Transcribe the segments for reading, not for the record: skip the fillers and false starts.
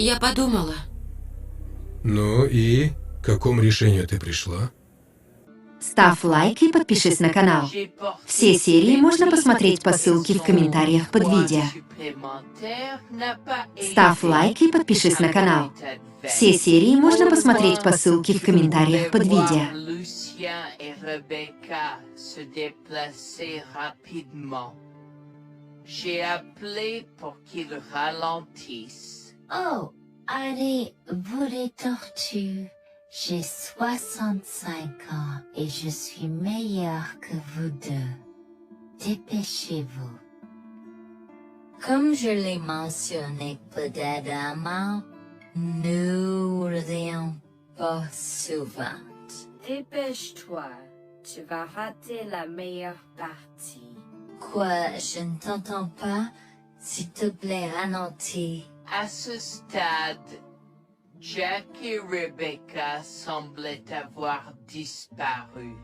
Я подумала. Ну и к какому решению ты пришла? Ставь лайк и подпишись на канал. Все серии можно посмотреть по ссылке в комментариях под видео. Ставь лайк и подпишись на канал. Все серии можно посмотреть по ссылке в комментариях под видео. Lucien et Rebecca se déplaçaient rapidement. J'ai appelé pour qu'ils ralentissent. Oh, allez, vous les tortues. J'ai 65 ans et je suis meilleure que vous deux. Dépêchez-vous. Comme je l'ai mentionné peut-être avant, nous rions pas souvent. Dépêche-toi, tu vas rater la meilleure partie. Quoi, je ne t'entends pas? S'il te plaît, ralentis. À ce stade, Jack et Rebecca semblaient avoir disparu.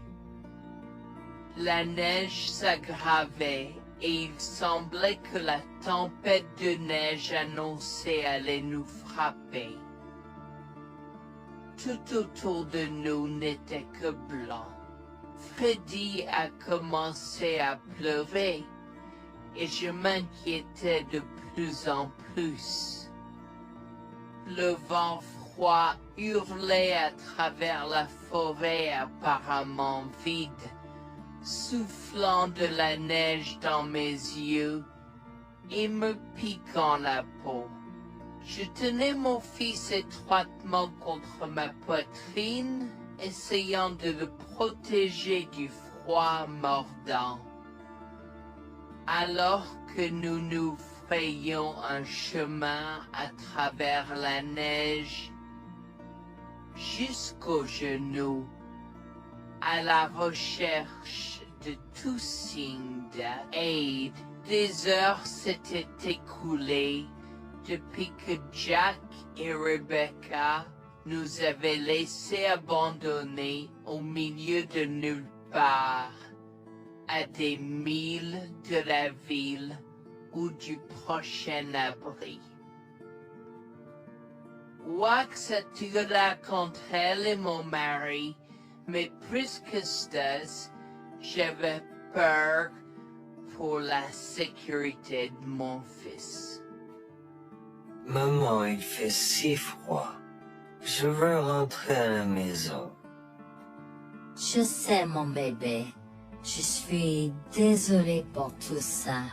La neige s'aggravait et il semblait que la tempête de neige annoncée allait nous frapper. Tout autour de nous n'était que blanc. Freddy a commencé à pleurer et je m'inquiétais de plus en plus. Le vent froid hurlait à travers la forêt apparemment vide, soufflant de la neige dans mes yeux et me piquant la peau. Je tenais mon fils étroitement contre ma poitrine, essayant de le protéger du froid mordant. Alors que nous nous frayions un chemin à travers la neige, jusqu'aux genoux, à la recherche de tout signe d'aide, des heures s'étaient écoulées depuis que Jack et Rebecca nous avaient laissés abandonnés au milieu de nulle part, à des milles de la ville ou du prochain abri. Wax attira contre elle et mon mari, mais plus que ça, j'avais peur pour la sécurité de mon fils. Maman, il fait si froid. Je veux rentrer à la maison. Je sais, mon bébé. Je suis désolée pour tout ça.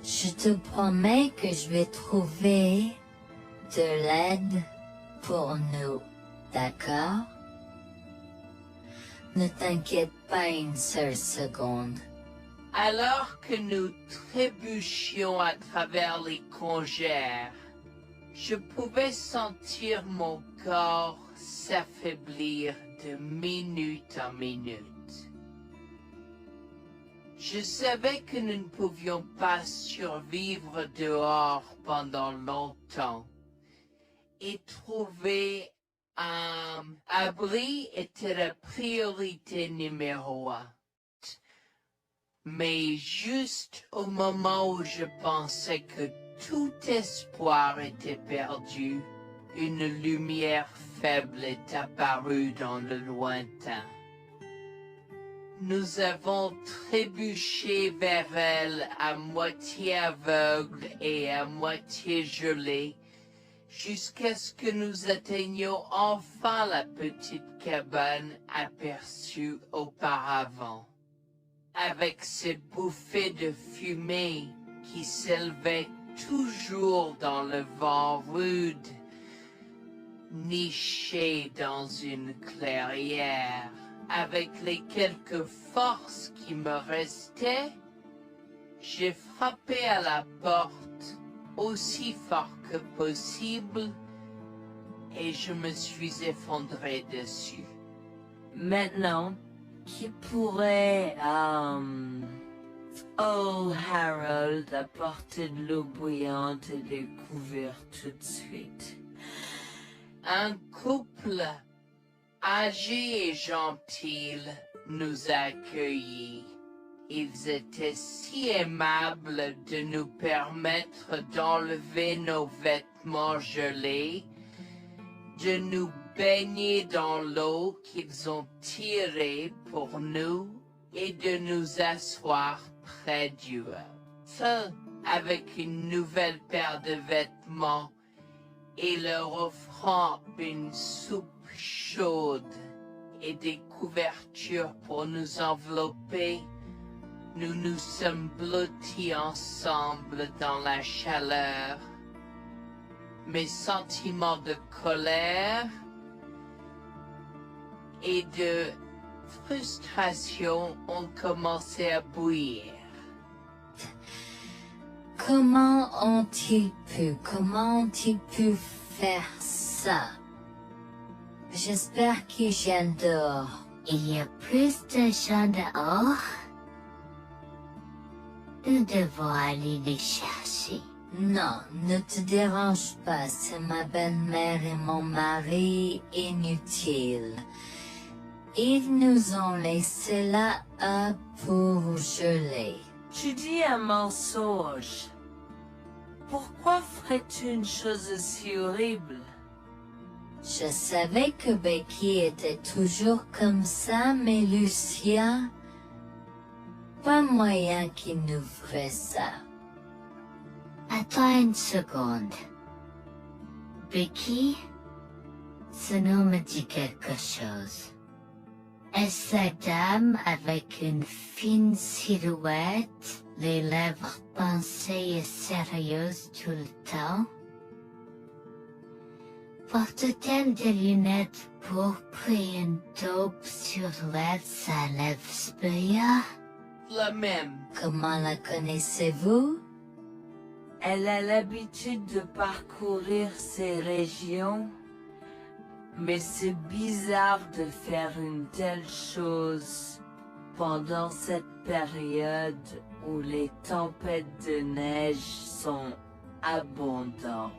Je te promets que je vais trouver de l'aide pour nous, d'accord? Ne t'inquiète pas une seule seconde. Alors que nous trébuchions à travers les congères, je pouvais sentir mon corps s'affaiblir de minute en minute. Je savais que nous ne pouvions pas survivre dehors pendant longtemps, et trouver un abri était la priorité numéro 1. Mais juste au moment où je pensais que tout espoir était perdu, une lumière faible est apparue dans le lointain. Nous avons trébuché vers elle à moitié aveugle et à moitié gelé, jusqu'à ce que nous atteignions enfin la petite cabane aperçue auparavant, avec ses bouffées de fumée qui s'élevaient toujours dans le vent rude, nichée dans une clairière. Avec les quelques forces qui me restaient, j'ai frappé à la porte aussi fort que possible et je me suis effondré dessus. Maintenant, qui pourrait, oh, Harold, apporter de l'eau bouillante et des couverts tout de suite? Un couple âgé et gentil nous a accueillis. Ils étaient si aimables de nous permettre d'enlever nos vêtements gelés, de nous baigner dans l'eau qu'ils ont tirée pour nous et de nous asseoir près d'eux. Seuls avec une nouvelle paire de vêtements et leur offrant une soupe chaude et des couvertures pour nous envelopper, nous nous sommes blottis ensemble dans la chaleur. Mes sentiments de colère et de frustration ont commencé à bouillir. Comment ont-ils pu faire ça? J'espère qu'ils viennent dehors. Il y a plus de gens dehors? Nous devons aller les chercher. Non, ne te dérange pas, c'est ma belle-mère et mon mari inutiles. Ils nous ont laissé là pour geler. Tu dis un mensonge. Pourquoi ferais-tu une chose aussi horrible? Je savais que Becky était toujours comme ça, mais Lucia, pas moyen qu'il nous ferait ça. Attends une seconde. Becky, ce nom me dit quelque chose. Est-ce la dame avec une fine silhouette, les lèvres pincées et sérieuses tout le temps? Porte-t-elle des lunettes pourpres et une taupe sur l'aide sa lèvre spéa? La même. Comment la connaissez-vous? Elle a l'habitude de parcourir ces régions, mais c'est bizarre de faire une telle chose pendant cette période où les tempêtes de neige sont abondantes.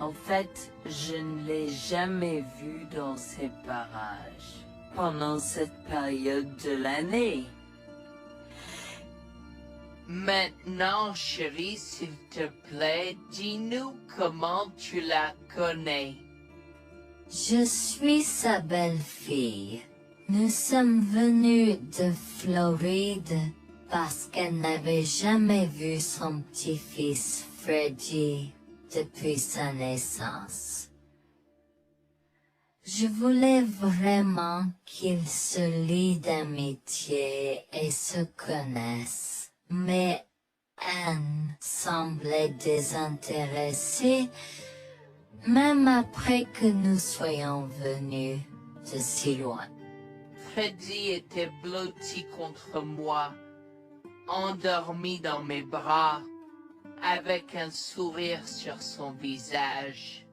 En fait, je ne l'ai jamais vue dans ces parages pendant cette période de l'année. Maintenant, chérie, s'il te plaît, dis-nous comment tu la connais. Je suis sa belle-fille. Nous sommes venus de Floride parce qu'elle n'avait jamais vu son petit-fils Freddy depuis sa naissance. Je voulais vraiment qu'ils se lient d'amitié et se connaissent, mais Anne semblait désintéressée, même après que nous soyons venus de si loin. Freddy était blotti contre moi, endormi dans mes bras, avec un sourire sur son visage.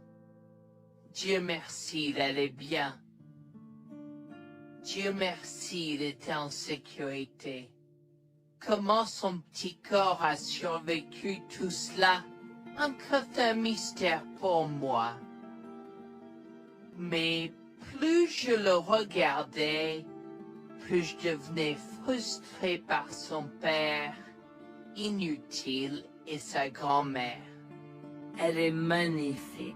Dieu merci, il allait bien. Dieu merci, il était en sécurité. Comment son petit corps a survécu tout cela? Encore un mystère pour moi. Mais plus je le regardais, plus je devenais frustré par son père, inutile, et sa grand-mère. Elle est magnifique.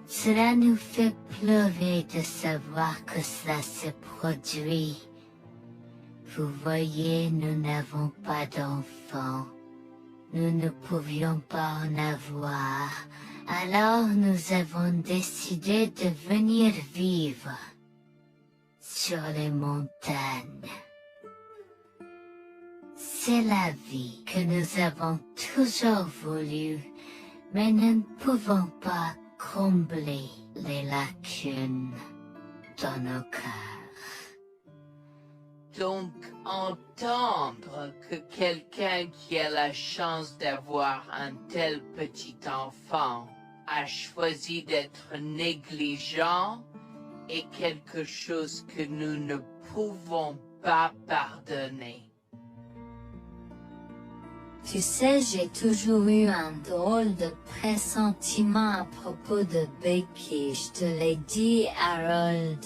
Cela nous fait pleurer de savoir que cela se produit. Vous voyez, nous n'avons pas d'enfants. Nous ne pouvions pas en avoir. Alors nous avons décidé de venir vivre sur les montagnes. C'est la vie que nous avons toujours voulu, mais nous ne pouvons pas combler les lacunes dans nos cœurs. Donc, entendre que quelqu'un qui a la chance d'avoir un tel petit enfant a choisi d'être négligent est quelque chose que nous ne pouvons pas pardonner. Tu sais, j'ai toujours eu un drôle de pressentiment à propos de Becky, je te l'ai dit, Harold.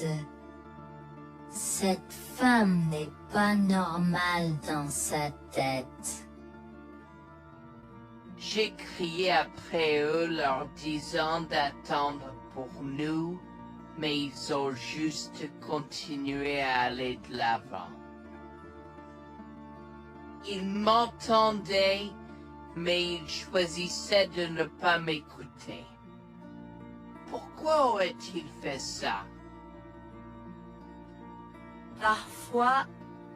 Cette femme n'est pas normale dans sa tête. J'ai crié après eux leur disant d'attendre pour nous, mais ils ont juste continué à aller de l'avant. Ils m'entendaient, mais ils choisissaient de ne pas m'écouter. Pourquoi aurait-il fait ça? Parfois,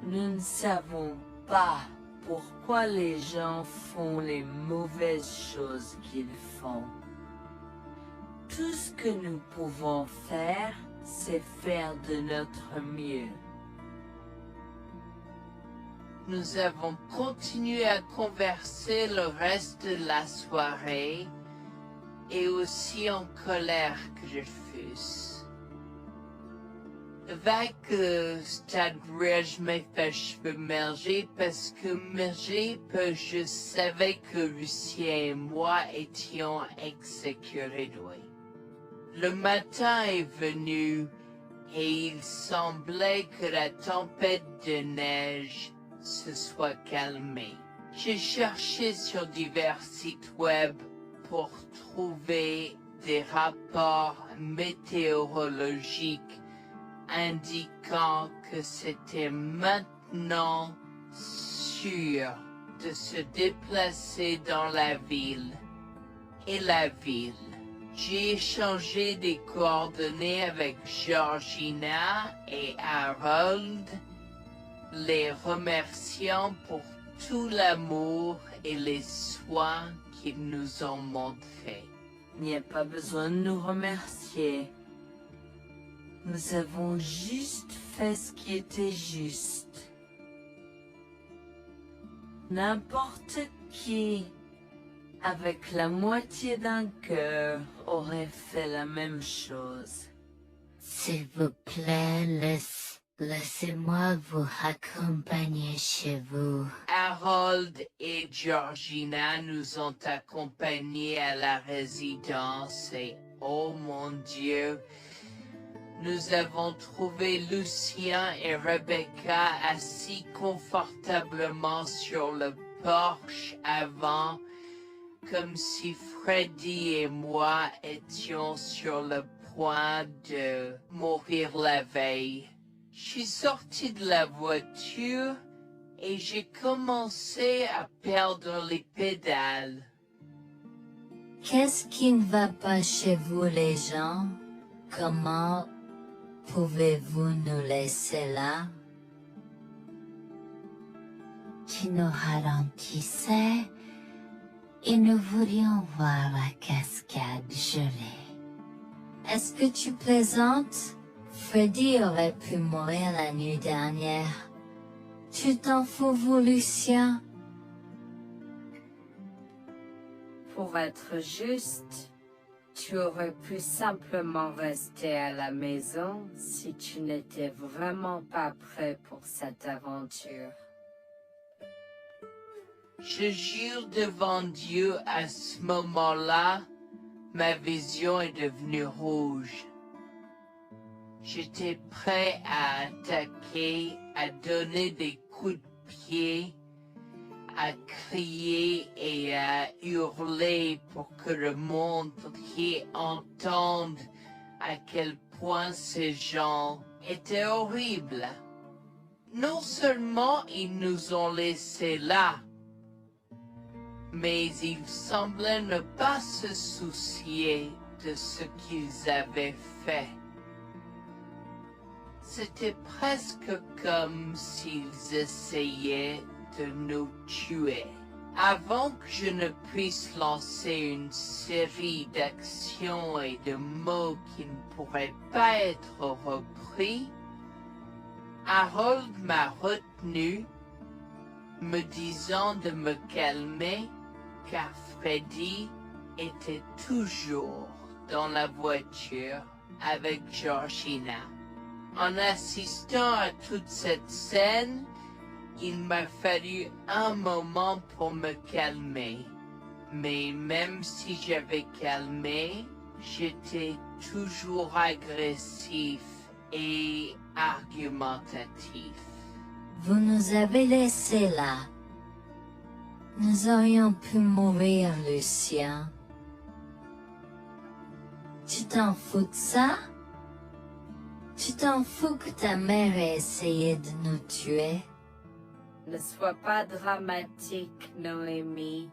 nous ne savons pas pourquoi les gens font les mauvaises choses qu'ils font. Tout ce que nous pouvons faire, c'est faire de notre mieux. Nous avons continué à converser le reste de la soirée, et aussi en colère que je fusse. Avec stade je m'ai fait cheveux merger parce que je savais que Lucien et moi étions exécutés. Le matin est venu et il semblait que la tempête de neige se soit calmée. J'ai cherché sur divers sites web pour trouver des rapports météorologiques indiquant que c'était maintenant sûr de se déplacer dans la ville. Et la ville. J'ai échangé des coordonnées avec Georgina et Harold, les remerciant pour tout l'amour et les soins qu'ils nous ont montrés. Il n'y a pas besoin de nous remercier. Nous avons juste fait ce qui était juste. N'importe qui, avec la moitié d'un cœur, aurait fait la même chose. S'il vous plaît, laissez-moi vous accompagner chez vous. Harold et Georgina nous ont accompagnés à la résidence et, oh mon Dieu, nous avons trouvé Lucien et Rebecca assis confortablement sur le porche avant, comme si Freddy et moi étions sur le point de mourir la veille. Je suis sorti de la voiture et j'ai commencé à perdre les pédales. Qu'est-ce qui ne va pas chez vous, les gens? Comment pouvez-vous nous laisser là? Tu nous ralentissais et nous voulions voir la cascade gelée. Est-ce que tu plaisantes? Freddy aurait pu mourir la nuit dernière. Tu t'en fous, vous, Lucien? Pour être juste, tu aurais pu simplement rester à la maison si tu n'étais vraiment pas prêt pour cette aventure. Je jure devant Dieu, à ce moment-là, ma vision est devenue rouge. J'étais prêt à attaquer, à donner des coups de pied, à crier et à hurler pour que le monde entier entende à quel point ces gens étaient horribles. Non seulement ils nous ont laissés là, mais ils semblaient ne pas se soucier de ce qu'ils avaient fait. C'était presque comme s'ils essayaient de nous tuer. Avant que je ne puisse lancer une série d'actions et de mots qui ne pourraient pas être repris, Harold m'a retenu, me disant de me calmer, car Freddy était toujours dans la voiture avec Georgina. En assistant à toute cette scène, il m'a fallu un moment pour me calmer. Mais même si j'avais calmé, j'étais toujours agressif et argumentatif. Vous nous avez laissés là. Nous aurions pu mourir, Lucien. Tu t'en fous de ça? Tu t'en fous que ta mère ait essayé de nous tuer? Ne sois pas dramatique, Noémie.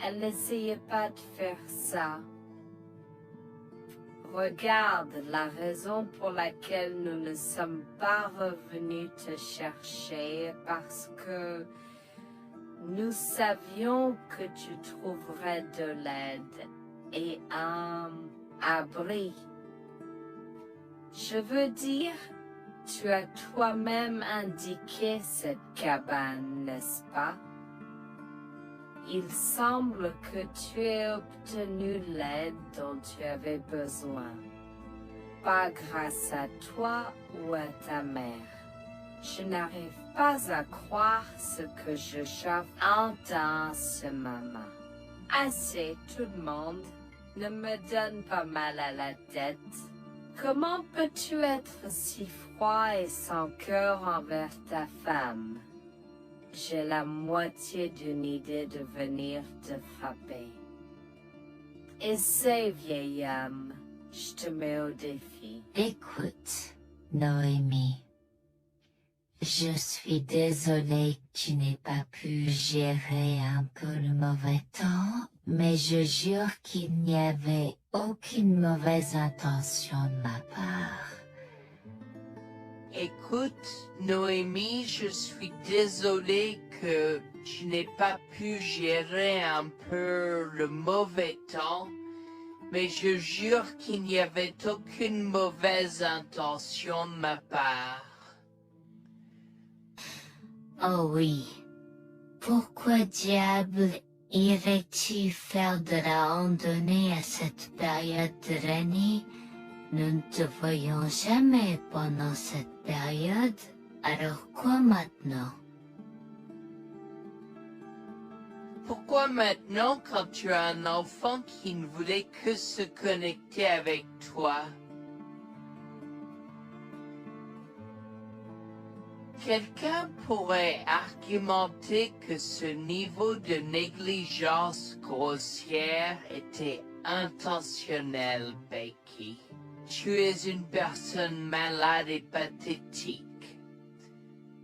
Elle n'essayait pas de faire ça. Regarde la raison pour laquelle nous ne sommes pas revenus te chercher, parce que nous savions que tu trouverais de l'aide et un abri. Je veux dire, tu as toi-même indiqué cette cabane, n'est-ce pas? Il semble que tu aies obtenu l'aide dont tu avais besoin. Pas grâce à toi ou à ta mère. Je n'arrive pas à croire ce que j'entends ce moment. Assez, tout le monde. Ne me donne pas mal à la tête. Comment peux-tu être si froid et sans cœur envers ta femme? J'ai la moitié d'une idée de venir te frapper. Essaie, vieil homme. Je te mets au défi. Écoute, Noémie. Je suis désolée que tu n'aies pas pu gérer un peu le mauvais temps, mais je jure qu'il n'y avait aucune mauvaise intention de ma part. Écoute, Noémie, je suis désolée que tu n'aies pas pu gérer un peu le mauvais temps, mais je jure qu'il n'y avait aucune mauvaise intention de ma part. Oh oui. Pourquoi diable irais-tu faire de la randonnée à cette période de l'année? Nous ne te voyons jamais pendant cette période, alors quoi maintenant? Pourquoi maintenant quand tu as un enfant qui ne voulait que se connecter avec toi? Quelqu'un pourrait argumenter que ce niveau de négligence grossière était intentionnel, Becky. Tu es une personne malade et pathétique.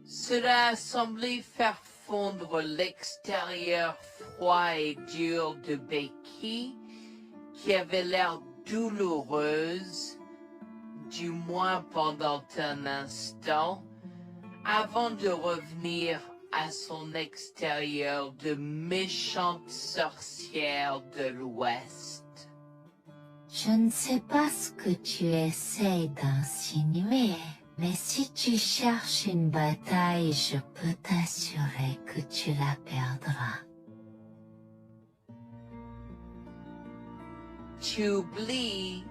Cela a semblé faire fondre l'extérieur froid et dur de Becky, qui avait l'air douloureuse, du moins pendant un instant, avant de revenir à son extérieur de méchante sorcière de l'Ouest. Je ne sais pas ce que tu essaies d'insinuer, mais si tu cherches une bataille, je peux t'assurer que tu la perdras. Tu oublies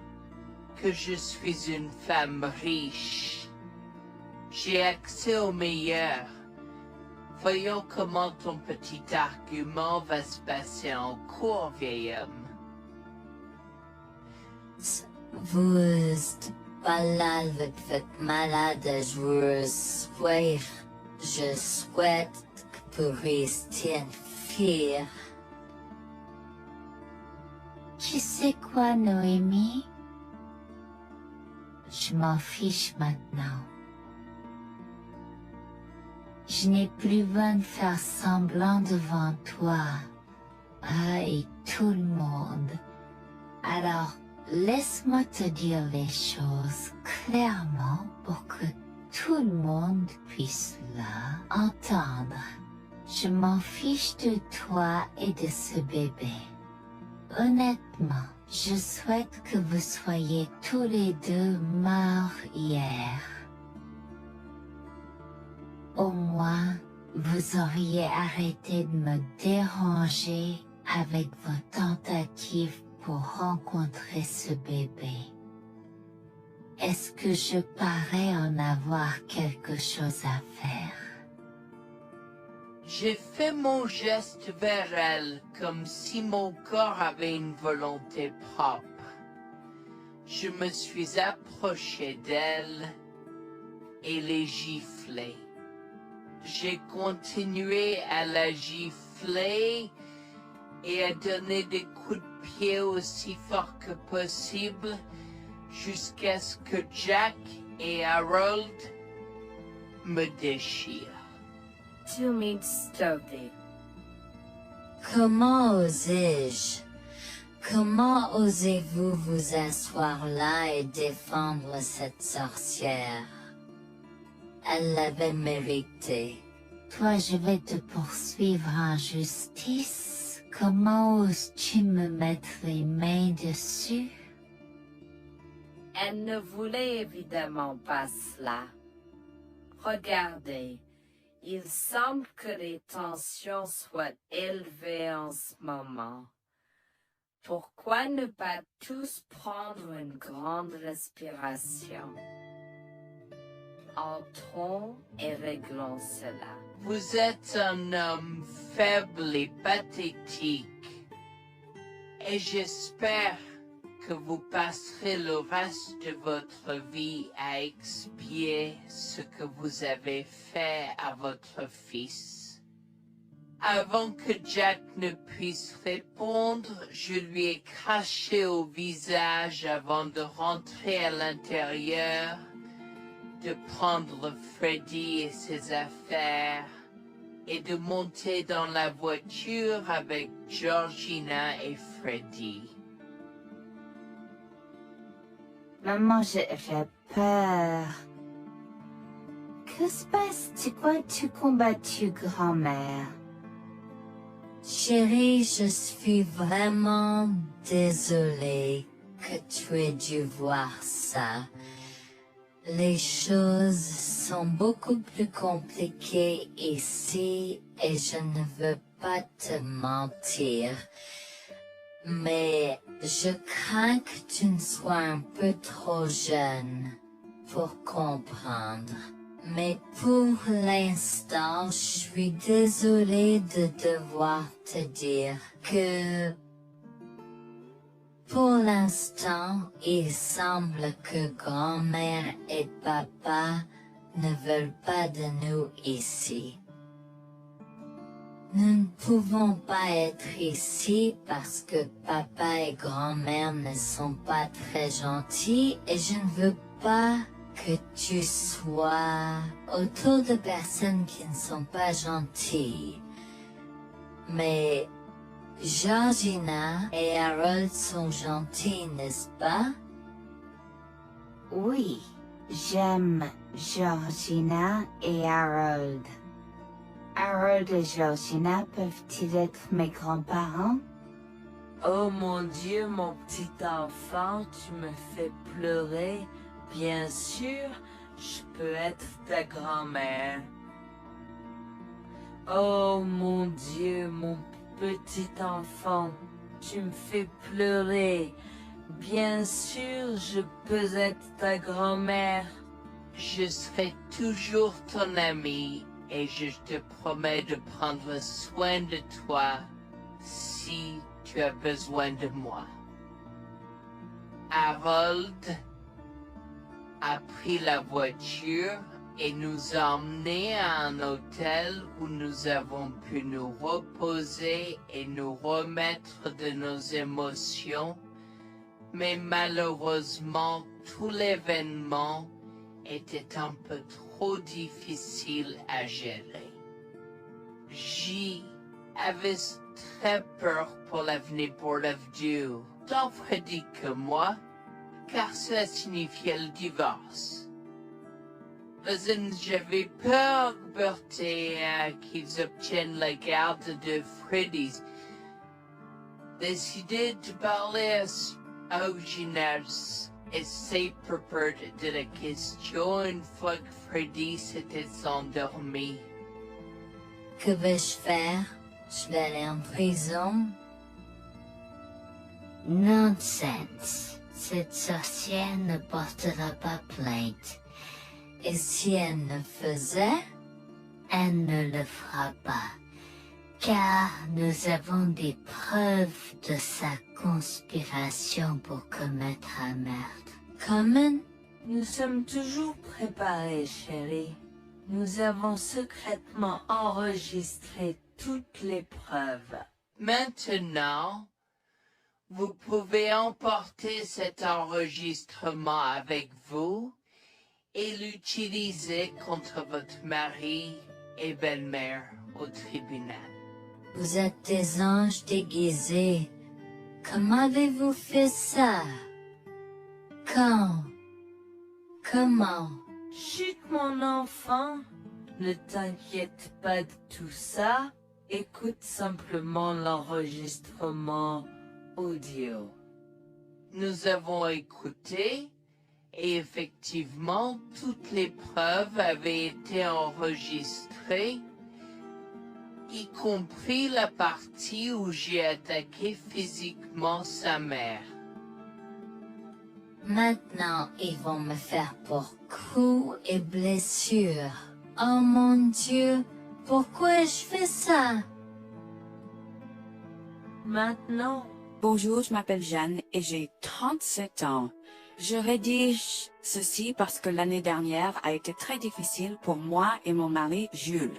que je suis une femme riche. J'ai accès au meilleur. Voyons comment ton petit argument va se passer en cours, vieil homme. Vous êtes pas là avec votre malade joueuse. Je souhaite que vous restiez fiers. Tu sais quoi, Noémie? Je m'en fiche maintenant. Je n'ai plus besoin de faire semblant devant toi et tout le monde. Alors, laisse-moi te dire les choses clairement pour que tout le monde puisse entendre. Je m'en fiche de toi et de ce bébé. Honnêtement, je souhaite que vous soyez tous les deux morts hier. Au moins, vous auriez arrêté de me déranger avec vos tentatives pour rencontrer ce bébé. Est-ce que je parais en avoir quelque chose à faire? J'ai fait mon geste vers elle comme si mon corps avait une volonté propre. Je me suis approché d'elle et l'ai giflée. J'ai continué à la gifler et à donner des coups de pied aussi fort que possible jusqu'à ce que Jack et Harold me déchirent. Tu m'instaudes. Comment osais-je? Comment osez-vous vous asseoir là et défendre cette sorcière? Elle l'avait mérité. Toi, je vais te poursuivre en justice. Comment oses-tu me mettre les mains dessus? Elle ne voulait évidemment pas cela. Regardez, il semble que les tensions soient élevées en ce moment. Pourquoi ne pas tous prendre une grande respiration? Entrons et réglons cela. Vous êtes un homme faible et pathétique, et j'espère que vous passerez le reste de votre vie à expier ce que vous avez fait à votre fils. Avant que Jack ne puisse répondre, je lui ai craché au visage avant de rentrer à l'intérieur, de prendre Freddy et ses affaires, et de monter dans la voiture avec Georgina et Freddy. Maman, j'ai peur. Que se passe-t-il? Pourquoi tu combattu, grand-mère? Chérie, je suis vraiment désolée que tu aies dû voir ça. Les choses sont beaucoup plus compliquées ici et je ne veux pas te mentir. Mais je crains que tu ne sois un peu trop jeune pour comprendre. Mais pour l'instant, je suis désolée de devoir te dire que pour l'instant, il semble que grand-mère et papa ne veulent pas de nous ici. Nous ne pouvons pas être ici parce que papa et grand-mère ne sont pas très gentils et je ne veux pas que tu sois autour de personnes qui ne sont pas gentilles. Mais Georgina et Harold sont gentils, n'est-ce pas? Oui, j'aime Georgina et Harold. Harold et Georgina peuvent-ils être mes grands-parents? Oh mon Dieu, mon petit enfant, tu me fais pleurer. Bien sûr, je peux être ta grand-mère. Oh mon Dieu, mon petit enfant, tu me fais pleurer. Bien sûr, je peux être ta grand-mère. Je serai toujours ton ami et je te promets de prendre soin de toi si tu as besoin de moi. Harold a pris la voiture et nous a emmenés à un hôtel où nous avons pu nous reposer et nous remettre de nos émotions, mais malheureusement tout l'événement était un peu trop difficile à gérer. J'y avais très peur pour l'avenir of Dieu, tant Freddy que moi, car cela signifiait le divorce. Mais j'avais peur, Bertie, qu'ils obtiennent la garde de Freddy. Décidé de parler au gymnase et s'est préparé de la question une fois que Freddy s'était endormi. Que vais-je faire? Je vais aller en prison? Nonsense. Cette sorcière ne portera pas plainte. Et si elle le faisait, elle ne le fera pas. Car nous avons des preuves de sa conspiration pour commettre un meurtre. Comment? Nous sommes toujours préparés, chérie. Nous avons secrètement enregistré toutes les preuves. Maintenant, vous pouvez emporter cet enregistrement avec vous et l'utiliser contre votre mari et belle-mère au tribunal. Vous êtes des anges déguisés. Comment avez-vous fait ça? Quand? Comment? Chut, mon enfant, ne t'inquiète pas de tout ça. Écoute simplement l'enregistrement audio. Nous avons écouté et effectivement toutes les preuves avaient été enregistrées, y compris la partie où j'ai attaqué physiquement sa mère. Maintenant, ils vont me faire pour coups et blessures. Oh mon Dieu, pourquoi je fais ça? Maintenant, Bonjour, je m'appelle Jeanne et j'ai 37 ans. Je rédige ceci parce que l'année dernière a été très difficile pour moi et mon mari Jules.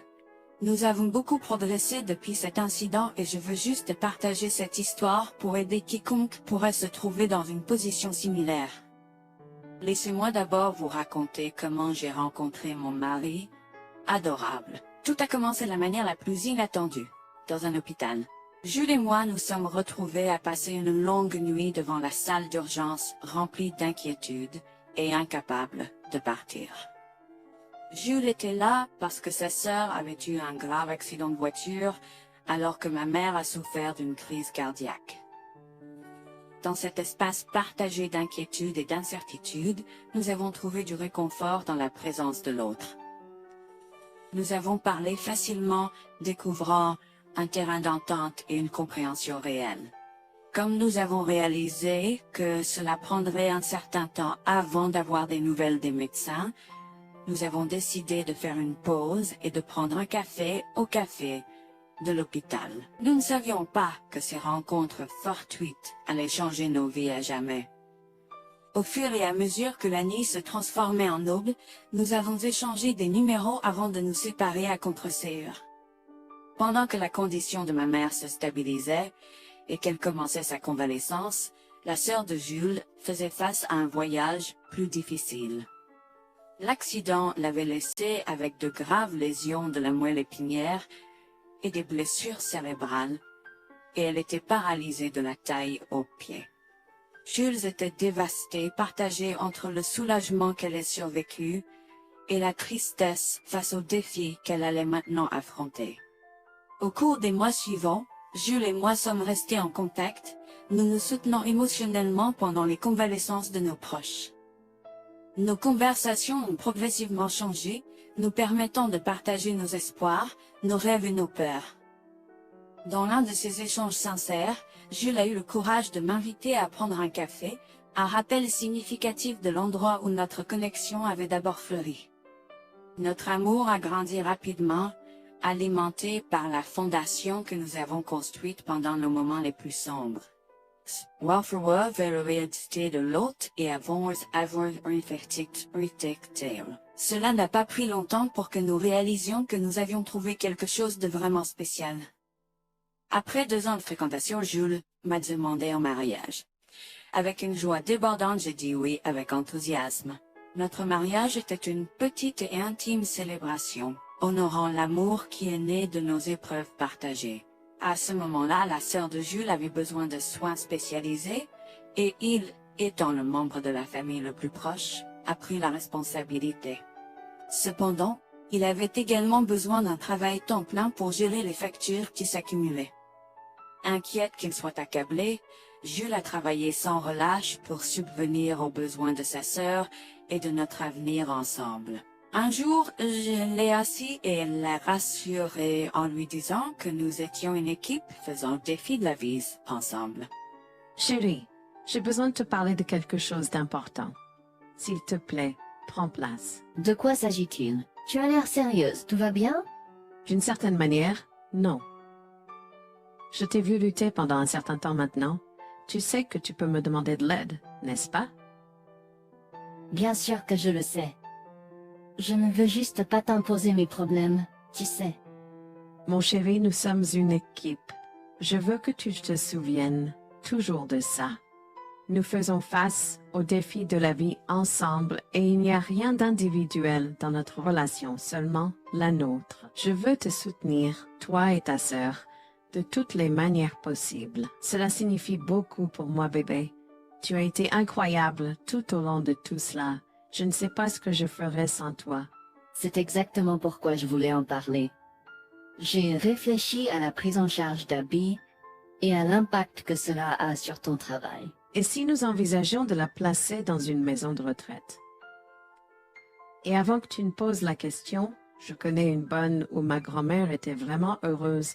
Nous avons beaucoup progressé depuis cet incident et je veux juste partager cette histoire pour aider quiconque pourrait se trouver dans une position similaire. Laissez-moi d'abord vous raconter comment j'ai rencontré mon mari, adorable. Tout a commencé de la manière la plus inattendue, dans un hôpital. Jules et moi nous sommes retrouvés à passer une longue nuit devant la salle d'urgence remplie d'inquiétude et incapables de partir. Jules était là parce que sa sœur avait eu un grave accident de voiture alors que ma mère a souffert d'une crise cardiaque. Dans cet espace partagé d'inquiétude et d'incertitude, nous avons trouvé du réconfort dans la présence de l'autre. Nous avons parlé facilement, découvrant un terrain d'entente et une compréhension réelle. Comme nous avons réalisé que cela prendrait un certain temps avant d'avoir des nouvelles des médecins, nous avons décidé de faire une pause et de prendre un café au café de l'hôpital. Nous ne savions pas que ces rencontres fortuites allaient changer nos vies à jamais. Au fur et à mesure que la nuit se transformait en aube, nous avons échangé des numéros avant de nous séparer à contre-séance. Pendant que la condition de ma mère se stabilisait et qu'elle commençait sa convalescence, la sœur de Jules faisait face à un voyage plus difficile. L'accident l'avait laissée avec de graves lésions de la moelle épinière et des blessures cérébrales, et elle était paralysée de la taille aux pieds. Jules était dévasté, partagé entre le soulagement qu'elle ait survécu et la tristesse face aux défis qu'elle allait maintenant affronter. Au cours des mois suivants, Jules et moi sommes restés en contact, nous nous soutenons émotionnellement pendant les convalescences de nos proches. Nos conversations ont progressivement changé, nous permettant de partager nos espoirs, nos rêves et nos peurs. Dans l'un de ces échanges sincères, Jules a eu le courage de m'inviter à prendre un café, un rappel significatif de l'endroit où notre connexion avait d'abord fleuri. Notre amour a grandi rapidement, alimenté par la fondation que nous avons construite pendant nos moments les plus sombres. Welfare vers la réalité de l'autre et avons avoir un. Cela n'a pas pris longtemps pour que nous réalisions que nous avions trouvé quelque chose de vraiment spécial. Après 2 ans de fréquentation, Jules m'a demandé en mariage. Avec une joie débordante, j'ai dit oui avec enthousiasme. Notre mariage était une petite et intime célébration, honorant l'amour qui est né de nos épreuves partagées. À ce moment-là, la sœur de Jules avait besoin de soins spécialisés, et il, étant le membre de la famille le plus proche, a pris la responsabilité. Cependant, il avait également besoin d'un travail temps plein pour gérer les factures qui s'accumulaient. Inquiète qu'il soit accablé, Jules a travaillé sans relâche pour subvenir aux besoins de sa sœur et de notre avenir ensemble. Un jour, je l'ai assis et l'ai rassuré en lui disant que nous étions une équipe faisant le défi de la vie ensemble. Chérie, j'ai besoin de te parler de quelque chose d'important. S'il te plaît, prends place. De quoi s'agit-il? Tu as l'air sérieuse, tout va bien? D'une certaine manière, non. Je t'ai vu lutter pendant un certain temps maintenant, Tu sais que tu peux me demander de l'aide, n'est-ce pas? Bien sûr que je le sais. Je ne veux juste pas t'imposer mes problèmes, tu sais. Mon chéri, nous sommes une équipe. Je veux que tu te souviennes toujours de ça. Nous faisons face aux défis de la vie ensemble et il n'y a rien d'individuel dans notre relation, seulement la nôtre. Je veux te soutenir, toi et ta sœur, de toutes les manières possibles. Cela signifie beaucoup pour moi, bébé. Tu as été incroyable tout au long de tout cela. Je ne sais pas ce que je ferais sans toi. C'est exactement pourquoi je voulais en parler. J'ai réfléchi à la prise en charge d'Abby et à l'impact que cela a sur ton travail. Et si nous envisageons de la placer dans une maison de retraite? Et avant que tu ne poses la question, je connais une bonne où ma grand-mère était vraiment heureuse.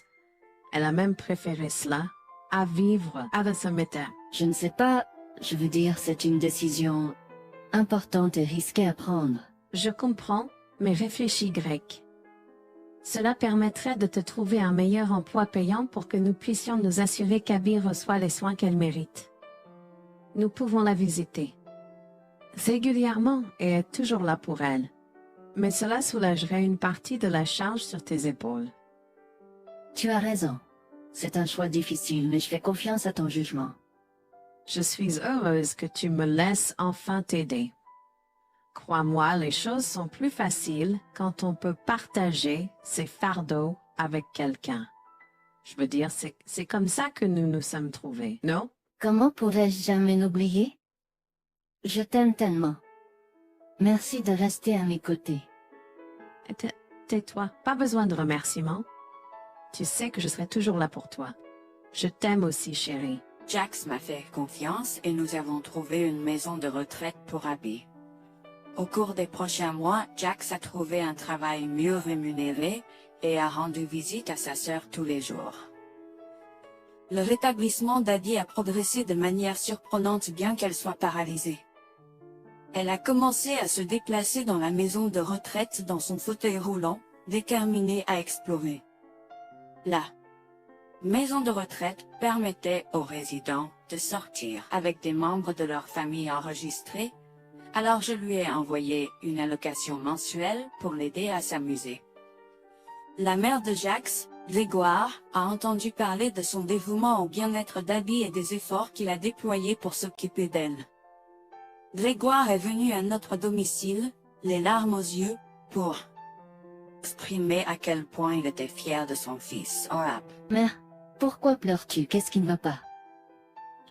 Elle a même préféré cela à vivre à la Sommet. Je ne sais pas, je veux dire, c'est une décision importante et risquée à prendre. Je comprends, mais réfléchis, Greg. Cela permettrait de te trouver un meilleur emploi payant pour que nous puissions nous assurer qu'Abby reçoit les soins qu'elle mérite. Nous pouvons la visiter régulièrement et être toujours là pour elle. Mais cela soulagerait une partie de la charge sur tes épaules. Tu as raison. C'est un choix difficile, mais je fais confiance à ton jugement. Je suis heureuse que tu me laisses enfin t'aider. Crois-moi, les choses sont plus faciles quand on peut partager ses fardeaux avec quelqu'un. Je veux dire, c'est comme ça que nous nous sommes trouvés, non? Comment pourrais-je jamais l'oublier? Je t'aime tellement. Merci de rester à mes côtés. Tais-toi, pas besoin de remerciements. Tu sais que je serai toujours là pour toi. Je t'aime aussi, chérie. Jax m'a fait confiance et nous avons trouvé une maison de retraite pour Abby. Au cours des prochains mois, Jax a trouvé un travail mieux rémunéré et a rendu visite à sa sœur tous les jours. Le rétablissement d'Abby a progressé de manière surprenante bien qu'elle soit paralysée. Elle a commencé à se déplacer dans la maison de retraite dans son fauteuil roulant, déterminée à explorer. La maison de retraite permettait aux résidents de sortir avec des membres de leur famille enregistrés, alors je lui ai envoyé une allocation mensuelle pour l'aider à s'amuser. La mère de Jax, Grégoire, a entendu parler de son dévouement au bien-être d'Abby et des efforts qu'il a déployés pour s'occuper d'elle. Grégoire est venu à notre domicile, les larmes aux yeux, pour exprimer à quel point il était fier de son fils, Orap. Mère, pourquoi pleures-tu? Qu'est-ce qui ne va pas?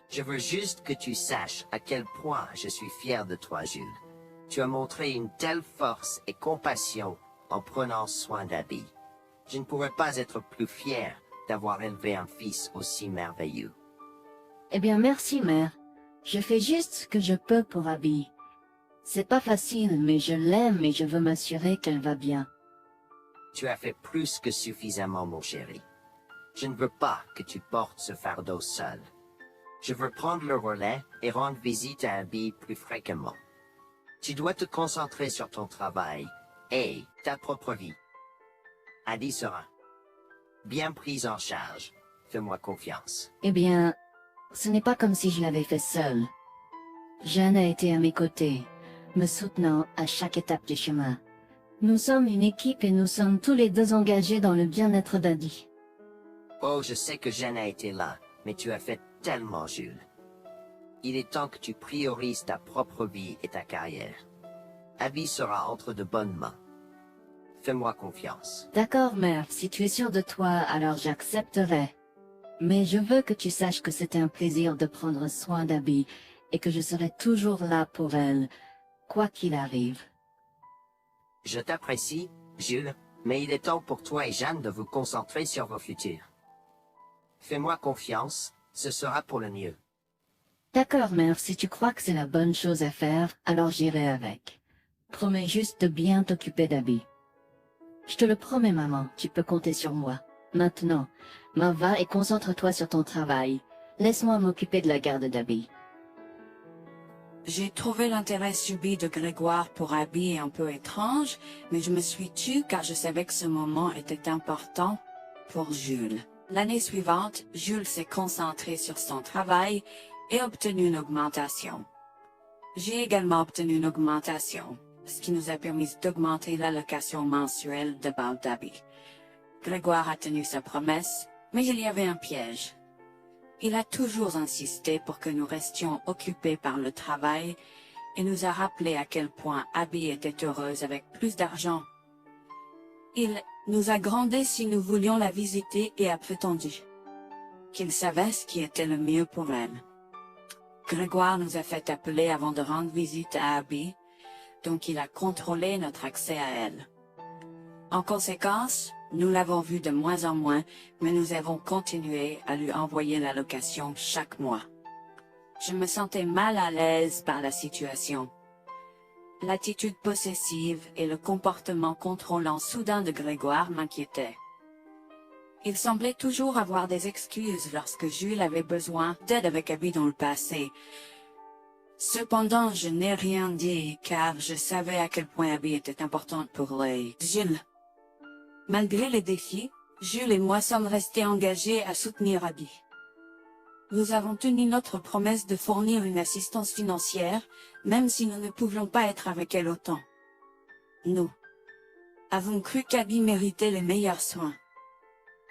Je veux juste que tu saches à quel point je suis fier de toi, Jules. Tu as montré une telle force et compassion en prenant soin d'Abby. Je ne pourrais pas être plus fier d'avoir élevé un fils aussi merveilleux. Eh bien, merci, mère. Je fais juste ce que je peux pour Abby. C'est pas facile, mais je l'aime et je veux m'assurer qu'elle va bien. Tu as fait plus que suffisamment, mon chéri. Je ne veux pas que tu portes ce fardeau seul. Je veux prendre le relais et rendre visite à Abby plus fréquemment. Tu dois te concentrer sur ton travail et ta propre vie. Abby sera bien prise en charge. Fais-moi confiance. Eh bien, ce n'est pas comme si je l'avais fait seule. Jeanne a été à mes côtés, me soutenant à chaque étape du chemin. Nous sommes une équipe et nous sommes tous les deux engagés dans le bien-être d'Abby. Oh, je sais que Jeanne a été là, mais tu as fait tellement, Jules. Il est temps que tu priorises ta propre vie et ta carrière. Abby sera entre de bonnes mains. Fais-moi confiance. D'accord, mère, si tu es sûre de toi, alors j'accepterai. Mais je veux que tu saches que c'était un plaisir de prendre soin d'Abby et que je serai toujours là pour elle, quoi qu'il arrive. Je t'apprécie, Jules, mais il est temps pour toi et Jeanne de vous concentrer sur vos futurs. Fais-moi confiance, ce sera pour le mieux. D'accord, mère, si tu crois que c'est la bonne chose à faire, alors j'irai avec. Promets juste de bien t'occuper d'Abby. Je te le promets, maman, tu peux compter sur moi. Maintenant, m'en va et concentre-toi sur ton travail. Laisse-moi m'occuper de la garde d'Abby. J'ai trouvé l'intérêt subi de Grégoire pour Abby un peu étrange, mais je me suis tue car je savais que ce moment était important pour Jules. L'année suivante, Jules s'est concentré sur son travail et obtenu une augmentation. J'ai également obtenu une augmentation, ce qui nous a permis d'augmenter l'allocation mensuelle de Bal d'Abby. Grégoire a tenu sa promesse, mais il y avait un piège. Il a toujours insisté pour que nous restions occupés par le travail et nous a rappelé à quel point Abby était heureuse avec plus d'argent. Il nous a grondé si nous voulions la visiter et a prétendu qu'il savait ce qui était le mieux pour elle. Grégoire nous a fait appeler avant de rendre visite à Abby, donc il a contrôlé notre accès à elle. En conséquence, nous l'avons vue de moins en moins, mais nous avons continué à lui envoyer l'allocation chaque mois. Je me sentais mal à l'aise par la situation. L'attitude possessive et le comportement contrôlant soudain de Grégoire m'inquiétaient. Il semblait toujours avoir des excuses lorsque Jules avait besoin d'aide avec Abby dans le passé. Cependant, je n'ai rien dit car je savais à quel point Abby était importante pour Jules. Malgré les défis, Jules et moi sommes restés engagés à soutenir Abby. Nous avons tenu notre promesse de fournir une assistance financière, même si nous ne pouvions pas être avec elle autant. Nous avons cru qu'Abby méritait les meilleurs soins.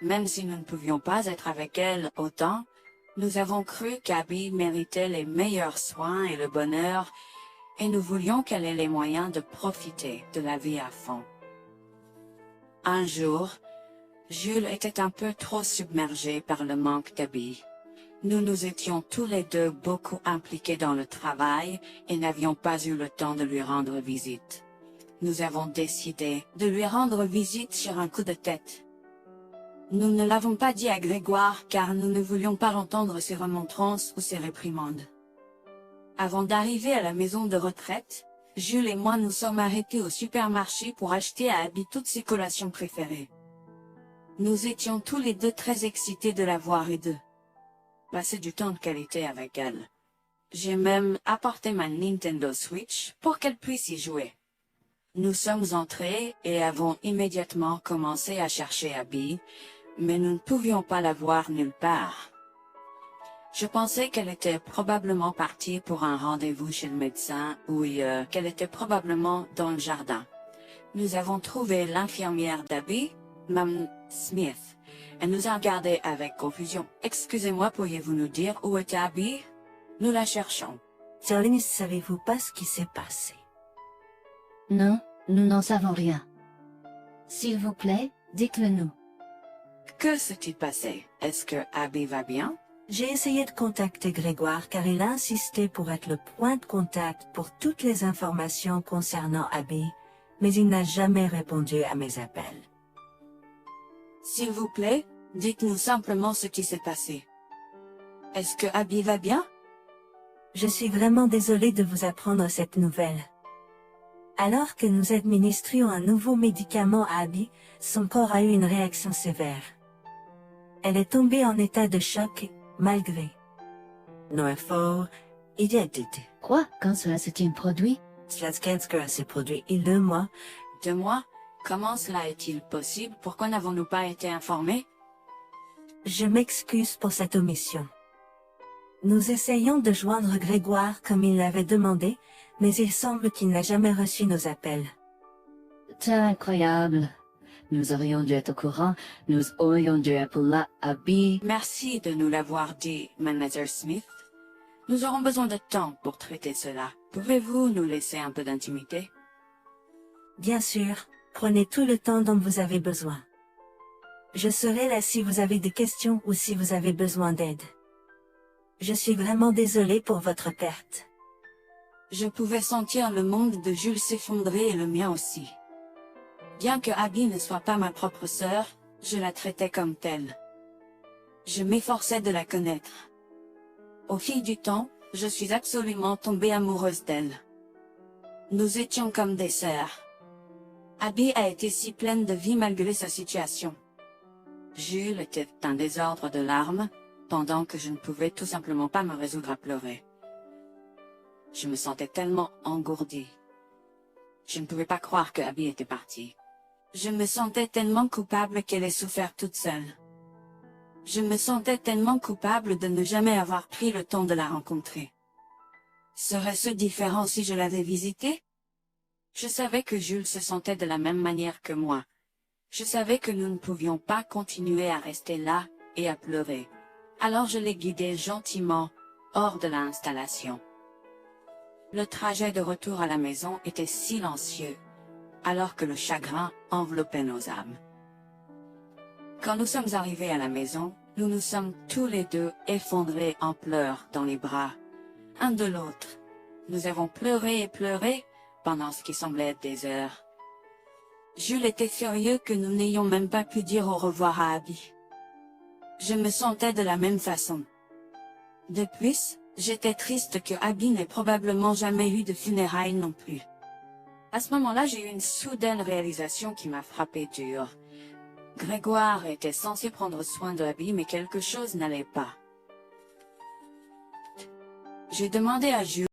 Même si nous ne pouvions pas être avec elle autant, nous avons cru qu'Abby méritait les meilleurs soins et le bonheur, et nous voulions qu'elle ait les moyens de profiter de la vie à fond. Un jour, Jules était un peu trop submergé par le manque d'Abby. Nous nous étions tous les deux beaucoup impliqués dans le travail et n'avions pas eu le temps de lui rendre visite. Nous avons décidé de lui rendre visite sur un coup de tête. Nous ne l'avons pas dit à Grégoire car nous ne voulions pas l'entendre ses remontrances ou ses réprimandes. Avant d'arriver à la maison de retraite, Jules et moi nous sommes arrêtés au supermarché pour acheter à Abby toutes ses collations préférées. Nous étions tous les deux très excités de la voir et de passer du temps de qualité avec elle. J'ai même apporté ma Nintendo Switch pour qu'elle puisse y jouer. Nous sommes entrés et avons immédiatement commencé à chercher Abby, mais nous ne pouvions pas la voir nulle part. Je pensais qu'elle était probablement partie pour un rendez-vous chez le médecin ou qu'elle était probablement dans le jardin. Nous avons trouvé l'infirmière d'Abby, Mme Smith. Elle nous a regardés avec confusion. « Excusez-moi, pourriez-vous nous dire où est Abby? Nous la cherchons. » Charlie, ne savez-vous pas ce qui s'est passé? Non, nous n'en savons rien. S'il vous plaît, dites-le nous. Que s'est-il passé? Est-ce que Abby va bien? J'ai essayé de contacter Grégoire car il a insisté pour être le point de contact pour toutes les informations concernant Abby, mais il n'a jamais répondu à mes appels. S'il vous plaît, dites-nous simplement ce qui s'est passé. Est-ce que Abby va bien? Je suis vraiment désolée de vous apprendre cette nouvelle. Alors que nous administrions un nouveau médicament à Abby, son corps a eu une réaction sévère. Elle est tombée en état de choc, malgré nos efforts, il y a été. Quoi? Quand cela s'est-il produit? Cela s'est produit il y a 2 mois. 2 mois? Comment cela est-il possible? Pourquoi n'avons-nous pas été informés? Je m'excuse pour cette omission. Nous essayons de joindre Grégoire comme il l'avait demandé, mais il semble qu'il n'a jamais reçu nos appels. C'est incroyable. Nous aurions dû être au courant, nous aurions dû appeler Abby. Merci de nous l'avoir dit, Manager Smith. Nous aurons besoin de temps pour traiter cela. Pouvez-vous nous laisser un peu d'intimité? Bien sûr, prenez tout le temps dont vous avez besoin. Je serai là si vous avez des questions ou si vous avez besoin d'aide. Je suis vraiment désolée pour votre perte. Je pouvais sentir le monde de Jules s'effondrer et le mien aussi. Bien que Abby ne soit pas ma propre sœur, je la traitais comme telle. Je m'efforçais de la connaître. Au fil du temps, je suis absolument tombée amoureuse d'elle. Nous étions comme des sœurs. Abby a été si pleine de vie malgré sa situation. Jules était un désordre de larmes, pendant que je ne pouvais tout simplement pas me résoudre à pleurer. Je me sentais tellement engourdie. Je ne pouvais pas croire que Abby était partie. Je me sentais tellement coupable qu'elle ait souffert toute seule. Je me sentais tellement coupable de ne jamais avoir pris le temps de la rencontrer. Serait-ce différent si je l'avais visitée? Je savais que Jules se sentait de la même manière que moi. Je savais que nous ne pouvions pas continuer à rester là et à pleurer. Alors je l'ai guidé gentiment hors de l'installation. Le trajet de retour à la maison était silencieux, alors que le chagrin enveloppait nos âmes. Quand nous sommes arrivés à la maison, nous nous sommes tous les deux effondrés en pleurs dans les bras, un de l'autre. Nous avons pleuré et pleuré pendant ce qui semblait être des heures. Jules était furieux que nous n'ayons même pas pu dire au revoir à Abby. Je me sentais de la même façon. De plus, j'étais triste que Abby n'ait probablement jamais eu de funérailles non plus. À ce moment-là, j'ai eu une soudaine réalisation qui m'a frappé dur. Grégoire était censé prendre soin de Abby, mais quelque chose n'allait pas. J'ai demandé à Jules